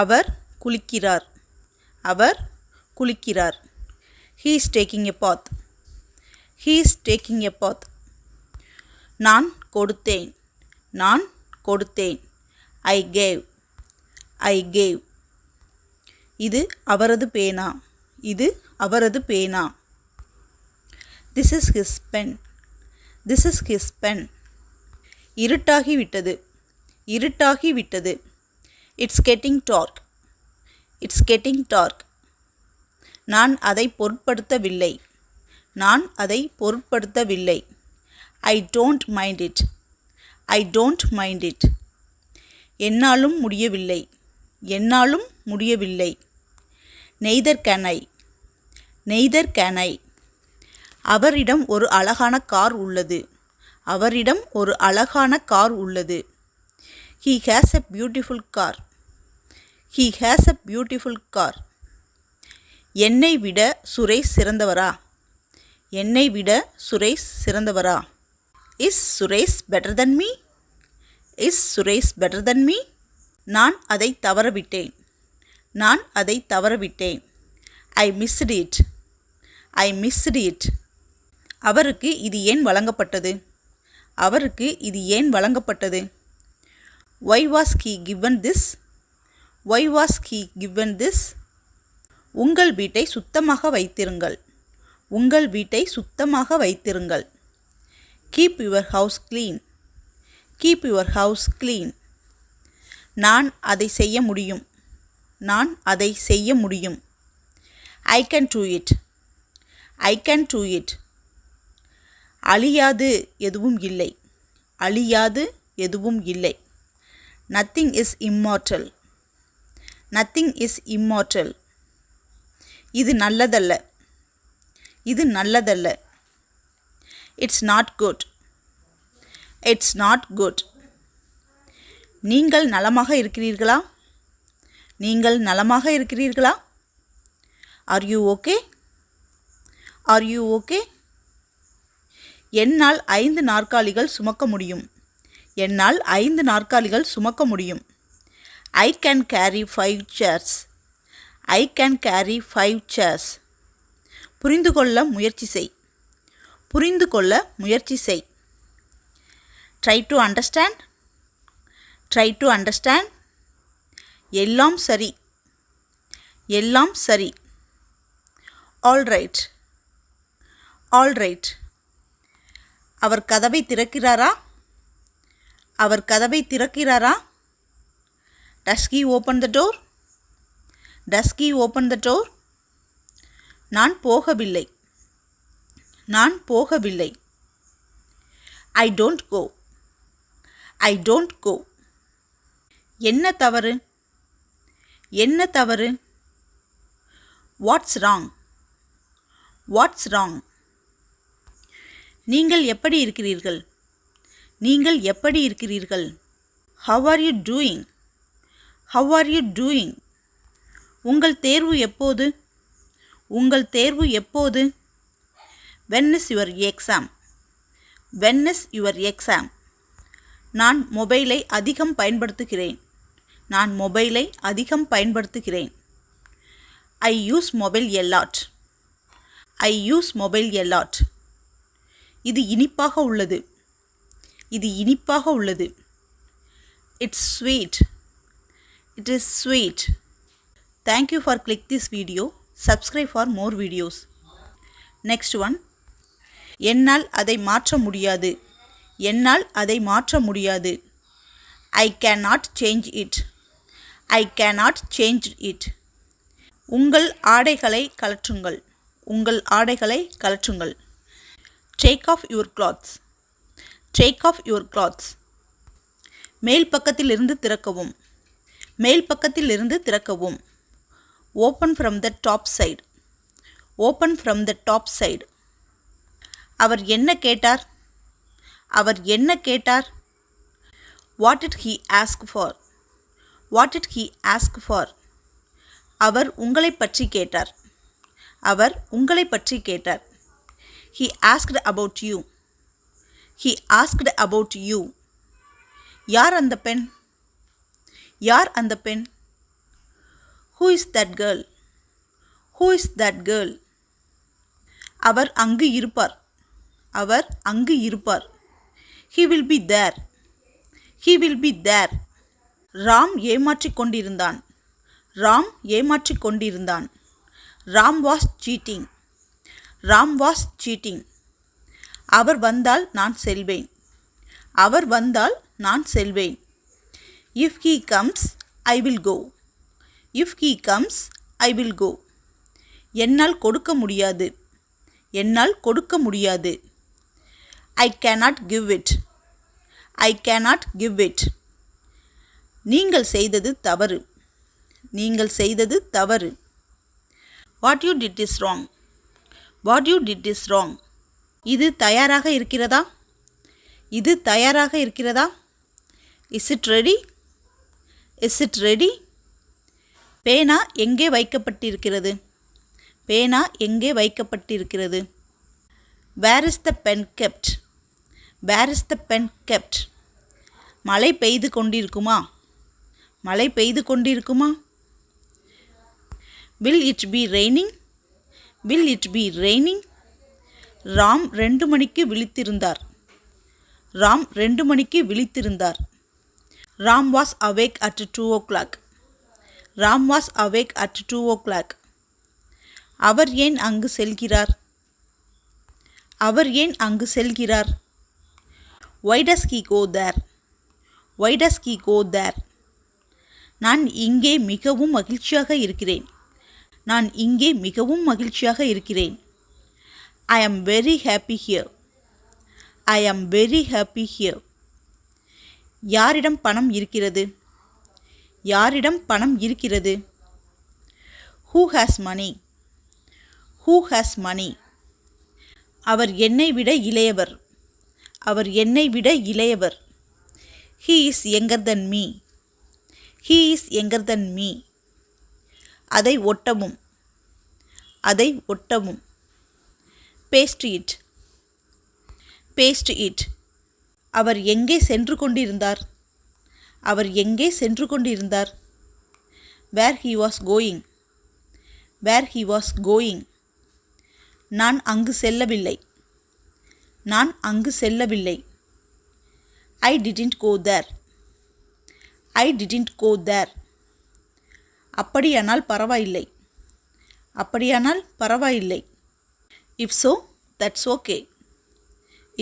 Our குளிக்கிறார். Our குளிக்கிறார். He is taking a bath. He is taking a bath. நான் கொடுத்தேன். நான் கொடுத்தேன். I gave. I gave. இது அவரது பேனா. இது அவரது பேனா. This is his pen. This is his pen. இருட்டாகிவிட்டது. இருட்டாகிவிட்டது. It's getting dark. It's getting dark. நான் அதை பொருட்படுத்தவில்லை. நான் அதை பொருட்படுத்தவில்லை. I don't mind it. I don't mind it. என்னாலும் முடியவில்லை. என்னாலும் முடியவில்லை. Neither can I. Neither can I. அவரிடம் ஒரு அழகான கார் உள்ளது. அவரிடம் ஒரு அழகான கார் உள்ளது. He has a beautiful car. He has a beautiful car. என்னை விட சுரேஷ் சிறந்தவரா? என்னை விட Suresh சிறந்தவரா? Is Suresh better than me? Is Suresh better than me? நான் அதை தவறவிட்டேன். நான் அதை தவறவிட்டேன். I missed it. I missed it. அவருக்கு இது ஏன் வழங்கப்பட்டது? அவருக்கு இது ஏன் வழங்கப்பட்டது? Why was he given this? Why was he given this? உங்கள் வீட்டை சுத்தமாக வைத்திருங்கள். உங்கள் வீட்டை சுத்தமாக வைத்திருங்கள். Keep your house clean. Keep your house clean. நான் அதை செய்ய முடியும். நான் அதை செய்ய முடியும். I can do it. I can do it. அழியாது எதுவும் இல்லை. அழியாது எதுவும் இல்லை. Nothing is immortal. Nothing is immortal. இது நல்லதல்ல. இது நல்லதல்ல. It's not good. It's not good. நீங்கள் நலமாக இருக்கிறீர்களா? நீங்கள் நலமாக இருக்கிறீர்களா? Are you okay? Are you okay? என்னால் 5 நாற்காலிகள் சுமக்க முடியும். என்னால் 5 நாற்காலிகள் சுமக்க முடியும். I can carry 5 chairs. I can carry 5 chairs. புரிந்து கொள்ள முயற்சி செய். புரிந்து கொள்ள முயற்சி செய். Try to understand. Try to understand. எல்லாம் சரி. எல்லாம் சரி. All right. All right. அவர் கதவை திறக்கிறாரா? அவர் கதவை திறக்கிறாரா? Does he open the door? Does he open the door? நான் போகவில்லை. நான் போகவில்லை. I don't go. I don't go. என்ன தவறு? என்ன தவறு? What's wrong? What's wrong? நீங்கள் எப்படி இருக்கிறீர்கள்? நீங்கள் எப்படி இருக்கிறீர்கள்? How are you doing? How are you doing? உங்கள் தேர்வு எப்போது? உங்கள் தேர்வு எப்போது? When is your exam? When is your exam? நான் மொபைலை அதிகம் பயன்படுத்துகிறேன். நான் மொபைலை அதிகம் பயன்படுத்துகிறேன். I use mobile a lot. I use mobile a lot. இது இனிப்பாக உள்ளது. இது இனிப்பாக உள்ளது. It's sweet. It is sweet. Thank you for click this video. Subscribe for more videos. Next one. என்னால் அதை மாற்ற முடியாது. என்னால் அதை மாற்ற முடியாது. I cannot change it. I cannot change it. உங்கள் ஆடைகளை கழற்றுங்கள். உங்கள் ஆடைகளை கழற்றுங்கள். Take off your clothes. Take off your clothes. மேல் பக்கத்திலிருந்து திறக்கவும். மேல் பக்கத்திலிருந்து திறக்கவும். Open from the top side. Open from the top side. அவர் என்ன கேட்டார்? அவர் என்ன கேட்டார்? What did he ask for? What did he ask for? அவர் உங்களை பற்றி கேட்டார். அவர் உங்களை பற்றி கேட்டார். He asked about you. He asked about you. யார் அந்த பெண்? யார் அந்த பெண்? Who is that girl? Who is that girl? அவர் அங்கு இருப்பார். அவர் அங்கு இருப்பார். He will be there. He will be there. Ram ஏமாற்றிக் கொண்டிருந்தான். ராம் ஏமாற்றிக் கொண்டிருந்தான். Ram was cheating. Ram was cheating. அவர் வந்தால் நான் செல்வேன். அவர் வந்தால் நான் செல்வேன். If he comes, I will go. If he comes, I will go. என்னால் கொடுக்க முடியாது. என்னால் கொடுக்க முடியாது. I cannot give it. I cannot give it. நீங்கள் செய்தது தவறு. நீங்கள் செய்தது தவறு. What you did is wrong. What you did is wrong. இது தயாராக இருக்கிறதா? இது தயாராக இருக்கிறதா? Is it ready? Is it ready? பேனா எங்கே வைக்கப்பட்டிருக்கிறது? பேனா எங்கே வைக்கப்பட்டிருக்கிறது? Where is the pen kept? Where is the pen kept? மழை பெய்து கொண்டிருக்குமா? மழை பெய்து கொண்டிருக்குமா? Will it be raining? Will it be raining? Ram 2 மணிக்கு விழித்திருந்தார். ராம் 2 மணிக்கு விழித்திருந்தார். Ram was awake at 2 o'clock. Ram was awake at 2 o'clock. அவர் ஏன் அங்கு செல்கிறார்? அவர் ஏன் அங்கு செல்கிறார்? Why does he go there? Why does he go there? நான் இங்கே மிகவும் மகிழ்ச்சியாக இருக்கிறேன். நான் இங்கே மிகவும் மகிழ்ச்சியாக இருக்கிறேன். I am very happy here. I am very happy here. யாரிடம் பணம் இருக்கிறது? யாரிடம் பணம் இருக்கிறது? Who has money? Who has money? அவர் என்னை விட இளையவர். அவர் என்னை விட இளையவர். He is younger than me. He is younger than me. அதை ஒட்டவும். அதை ஒட்டவும். Paste it. Paste it. அவர் எங்கே சென்று கொண்டிருந்தார்? அவர் எங்கே சென்று கொண்டிருந்தார்? Where he was going. Where he was going. நான் அங்கு செல்லவில்லை. நான் அங்கு செல்லவில்லை. I didn't go there. I didn't go there. அப்படியானால் பரவாயில்லை. அப்படியானால் பரவாயில்லை. If so, that's okay.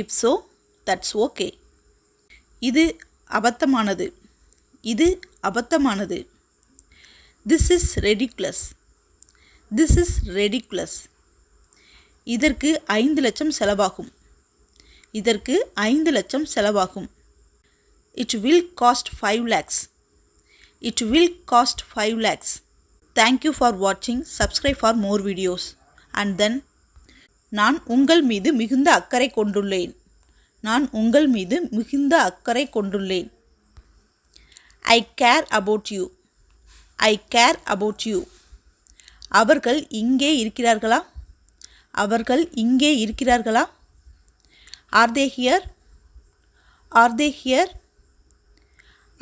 If so, that's okay. இது அபத்தமானது. இது அபத்தமானது. This is ridiculous. This is ridiculous. இதற்கு 5 லட்சம் செலவாகும். இதற்கு 5 லட்சம் செலவாகும். It will cost 5 lakhs. It will cost 5 lakhs. Thank you for watching. Subscribe for more videos. And then நான் உங்கள் மீது மிகுந்த அக்கறை கொண்டுள்ளேன். நான் உங்கள் மீது மிகுந்த அக்கறை கொண்டுள்ளேன். I care about you. I care about you. அவர்கள் இங்கே இருக்கிறார்களா? அவர்கள் இங்கே இருக்கிறார்களா? Are they here? Are they here?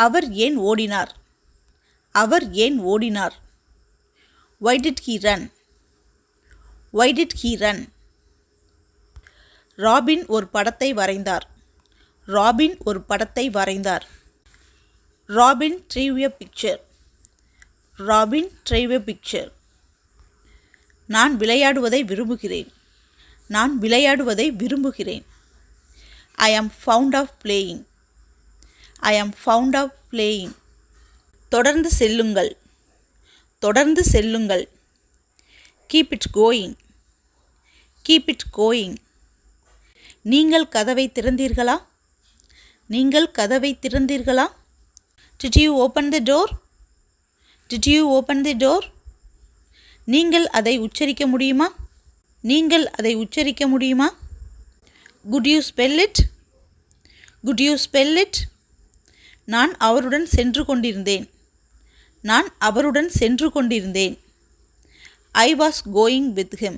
அவர் ஏன் ஓடினார்? அவர் ஏன் ஓடினார்? Why did he run? Why did he run? Robin ஒரு படத்தை வரைந்தார். ராபின் ஒரு படத்தை வரைந்தார். Robin drew a picture. Robin drew a picture. நான் விளையாடுவதை விரும்புகிறேன். நான் விளையாடுவதை விரும்புகிறேன். I am fond of playing. I am fond of playing. தொடர்ந்து செல்லுங்கள். தொடர்ந்து செல்லுங்கள். Keep it going. Keep it going. நீங்கள் கதவை திறந்தீர்களா? நீங்கள் கதவை திறந்தீர்களா? Did you open the door? Did you open the door? நீங்கள் அதை உச்சரிக்க முடியுமா? நீங்கள் அதை உச்சரிக்க முடியுமா? Could you spell it? Could you spell it? நான் அவருடன் சென்று கொண்டிருந்தேன். நான் அவருடன் சென்று கொண்டிருந்தேன். I was going with him.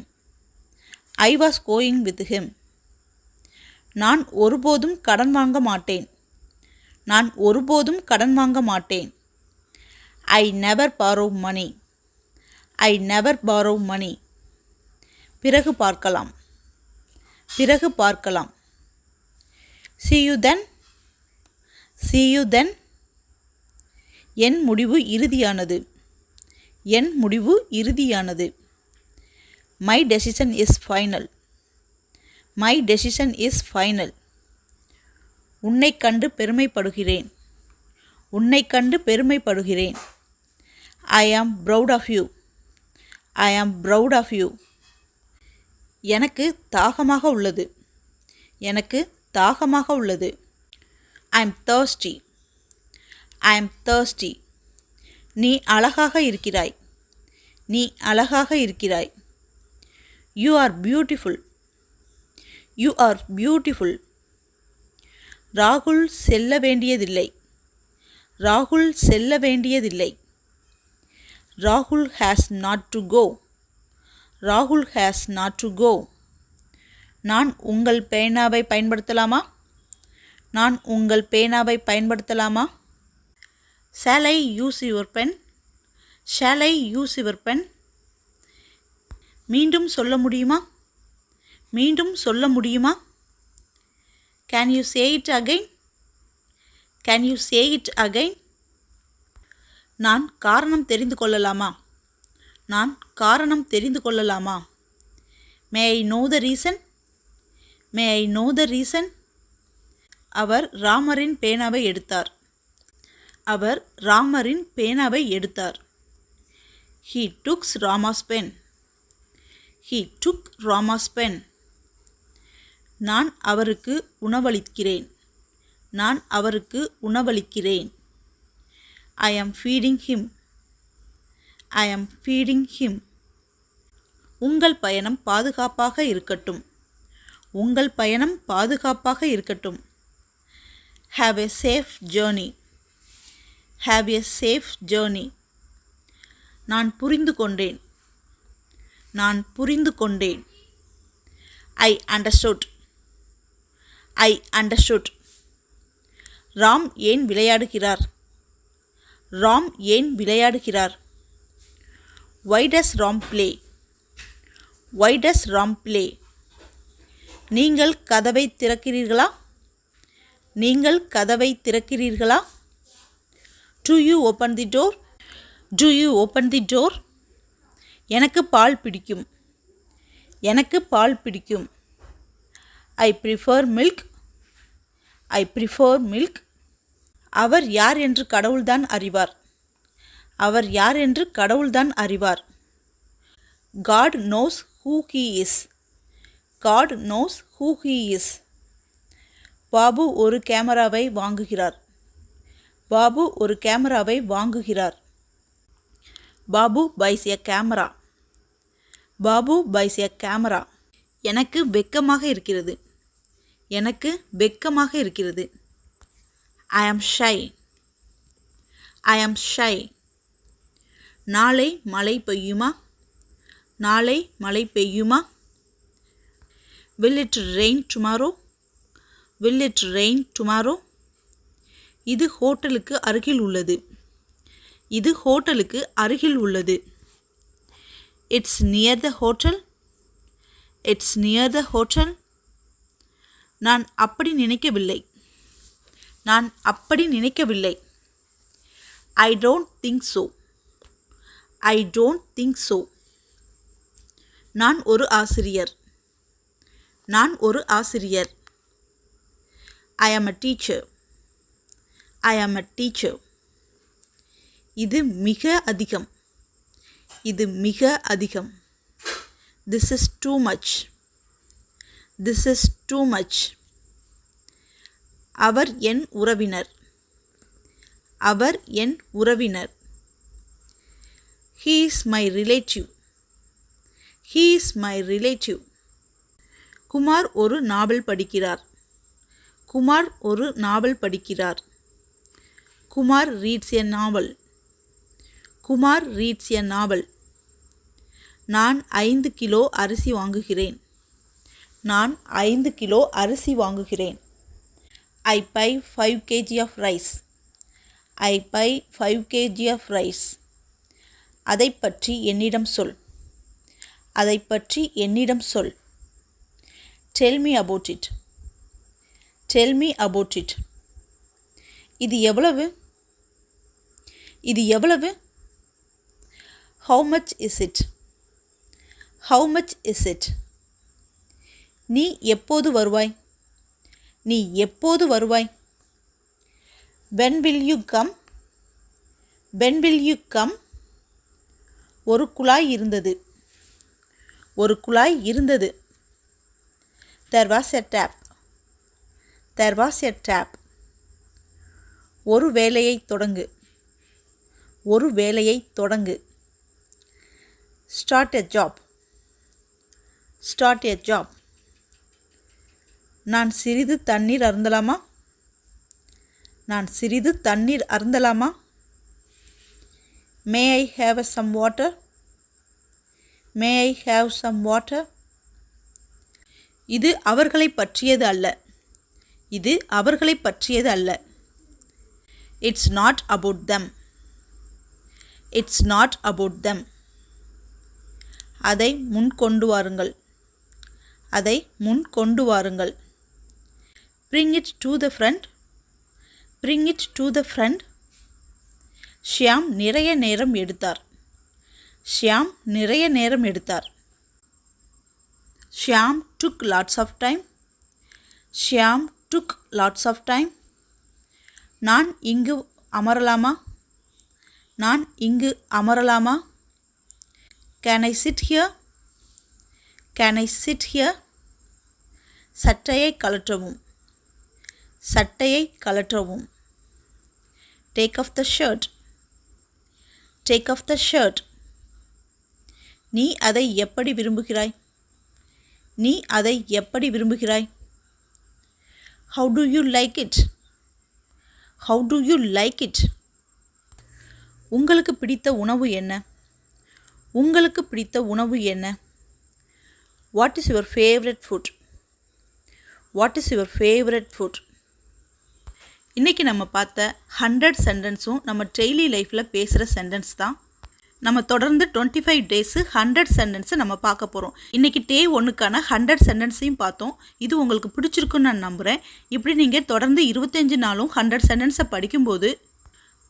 I was going with him. நான் ஒருபோதும் கடன் வாங்க மாட்டேன். நான் ஒருபோதும் கடன் வாங்க மாட்டேன். I never borrow money. I never borrow money. பிறகு பார்க்கலாம். பிறகு பார்க்கலாம். See you then. See you then. என் முடிவு இறுதியானது. என் முடிவு இறுதியானது. My decision is final. My decision is final. உன்னைக் கண்டு பெருமைப்படுகிறேன். உன்னைக் கண்டு பெருமைப்படுகிறேன். I am proud of you. I am proud of you. எனக்கு தாகமாக உள்ளது. எனக்கு தாகமாக உள்ளது. I am thirsty. I am thirsty. நீ அழகாக இருக்கிறாய். நீ அழகாக இருக்கிறாய். You are beautiful. You are beautiful. ராகுல் செல்ல வேண்டியதில்லை. ராகுல் செல்ல வேண்டியதில்லை. ராகுல் has not to go. ராகுல் has not to go. நான் உங்கள் பேனாவை பயன்படுத்தலாமா? நான் உங்கள் பேனாவை பயன்படுத்தலாமா? Shall I use your pen? Shall I use your pen? மீண்டும் சொல்ல முடியுமா? மீண்டும் சொல்ல முடியுமா? Can you say it again? Can you say it again? நான் காரணம் தெரிந்து கொள்ளலாமா? நான் காரணம் தெரிந்து கொள்ளலாமா? May I know the reason? May I know the reason? அவர் ராமரின் பேனாவை எடுத்தார். அவர் ராமரின் பேனாவை எடுத்தார். He took Rama's pen. He took Rama's pen. நான் அவருக்கு உணவளிக்கிறேன். நான் அவருக்கு உணவளிக்கிறேன். I am feeding him. I am feeding him. உங்கள் பயணம் பாதுகாப்பாக இருக்கட்டும். உங்கள் பயணம் பாதுகாப்பாக இருக்கட்டும். Have a safe journey. Have a safe journey. நான் புரிந்து கொண்டேன். நான் புரிந்து கொண்டேன். I understood. I understood. Ram ஏன் விளையாடுகிறார்? ராம் ஏன் விளையாடுகிறார்? Why does Ram play? Why does Ram play? நீங்கள் கதவை திறக்கிறீர்களா? நீங்கள் கதவை திறக்கிறீர்களா? Do you open the door? Do you open the door? எனக்கு பால் பிடிக்கும். எனக்கு பால் பிடிக்கும். I prefer milk. I prefer milk. அவர் யார் என்று கடவுள்தான் அறிவார். அவர் யார் என்று கடவுள்தான் அறிவார். God knows who he is. God knows who he is. Babu ஒரு கேமராவை வாங்குகிறார். பாபு ஒரு கேமராவை வாங்குகிறார். Babu buys a camera. Babu buys a camera. எனக்கு வெட்கமாக இருக்கிறது. எனக்கு வெட்கமாக இருக்கிறது. I am shy. I am shy. நாளை மழை பெய்யுமா? நாளை மழை பெய்யுமா? Will it rain tomorrow? Will it rain tomorrow? இது ஹோட்டலுக்கு அருகில் உள்ளது. இது ஹோட்டலுக்கு அருகில் உள்ளது. It's near the hotel. It's near the hotel. நான் அப்படி நினைக்கவில்லை. நான் அப்படி நினைக்கவில்லை. I don't think so. I don't think so. நான் ஒரு ஆசிரியர். நான் ஒரு ஆசிரியர். I am a teacher. I am a teacher. இது மிக அதிகம். இது மிக அதிகம். This is too much. This is too much. அவர் என் உறவினர். அவர் என் உறவினர். He is my relative. He is my relative. Kumar ஒரு நாவல் படிக்கிறார். குமார் ஒரு நாவல் படிக்கிறார். Kumar reads a novel. Kumar reads a novel. நான் 5 கிலோ அரிசி வாங்குகிறேன். நான் 5 கிலோ அரிசி வாங்குகிறேன். I buy 5 kg of rice. I buy 5 kg of rice. அதை பற்றி என்னிடம் சொல். அதை பற்றி என்னிடம் சொல். Tell me about it. Tell me about it. இது எவ்வளவு? இது எவ்வளவு? How much is it? How much is it? நீ எப்போது வருவாய்? நீ எப்போது வருவாய்? When will you come? When will you come? ஒரு குழாய் இருந்தது. ஒரு குழாய் இருந்தது. There was a tap. There was a tap. ஒரு வேலையை தொடங்கு. ஒரு வேலையை தொடங்கு. Start a job. Start a job. நான் சிறிது தண்ணீர் அருந்தலாமா? நான் சிறிது தண்ணீர் அருந்தலாமா? May I have some water? May I have some water? இது அவர்களை பற்றியது அல்ல. இது அவர்களை பற்றியது அல்ல. It's not about them. It's not about them. அதை முன் கொண்டு வாருங்கள். அதை முன் கொண்டு வாருங்கள். Bring it to the front. Bring it to the front. Shyam நிறைய நேரம் எடுத்தார். ஷியாம் நிறைய நேரம் எடுத்தார். Shyam took lots of time. Shyam took lots of time. நான் இங்கு அமரலாமா? நான் இங்கு அமரலாமா? Can I sit here? Can I sit here? சட்டையை கழற்றவும். சட்டையை கழற்றவும். Take off the shirt. Take off the shirt. நீ அதை எப்படி விரும்புகிறாய்? நீ அதை எப்படி விரும்புகிறாய்? How do you like it? How do you like it? உங்களுக்கு பிடித்த உணவு என்ன? உங்களுக்கு பிடித்த உணவு என்ன? What is your favorite food? What is your favorite food? இன்றைக்கி நம்ம பார்த்த 100 சென்டென்ஸும் நம்ம டெய்லி லைஃப்பில் பேசுகிற சென்டென்ஸ் தான். நம்ம தொடர்ந்து 25 டேஸு 100 சென்டென்ஸை நம்ம பார்க்க போகிறோம். இன்றைக்கி டே 1க்கான 100 சென்டென்ஸையும் பார்த்தோம். இது உங்களுக்கு பிடிச்சிருக்குன்னு நான் நம்புகிறேன். இப்படி நீங்கள் தொடர்ந்து 25 நாளும் 100 சென்டென்ஸை படிக்கும்போது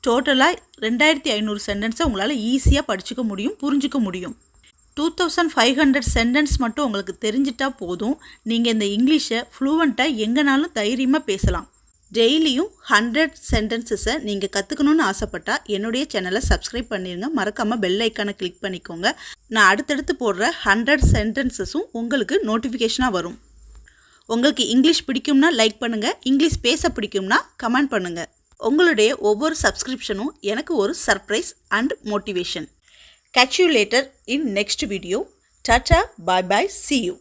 டோட்டலாக 2500 சென்டென்ஸை உங்களால் ஈஸியாக படிச்சுக்க முடியும், புரிஞ்சிக்க முடியும். 2500 சென்டென்ஸ் மட்டும் உங்களுக்கு தெரிஞ்சிட்டா போதும். நீங்கள் இந்த இங்கிலீஷை ஃப்ளூவெண்ட்டாக எங்கேனாலும் தைரியமாக பேசலாம். டெய்லியும் 100 சென்டென்சஸை நீங்கள் கற்றுக்கணுன்னு ஆசைப்பட்டால் என்னுடைய சேனலை சப்ஸ்கிரைப் பண்ணிடுங்க. மறக்காமல் பெல் ஐக்கானை கிளிக் பண்ணிக்கோங்க. நான் அடுத்தடுத்து போடுற 100 சென்டென்சஸும் உங்களுக்கு நோட்டிஃபிகேஷனாக வரும். உங்களுக்கு இங்கிலீஷ் பிடிக்கும்னா லைக் பண்ணுங்கள். இங்கிலீஷ் பேச பிடிக்கும்னா கமெண்ட் பண்ணுங்கள். உங்களுடைய ஒவ்வொரு சப்ஸ்கிரிப்ஷனும் எனக்கு ஒரு surprise and motivation. Catch you later in next video. Tata, bye bye, see you.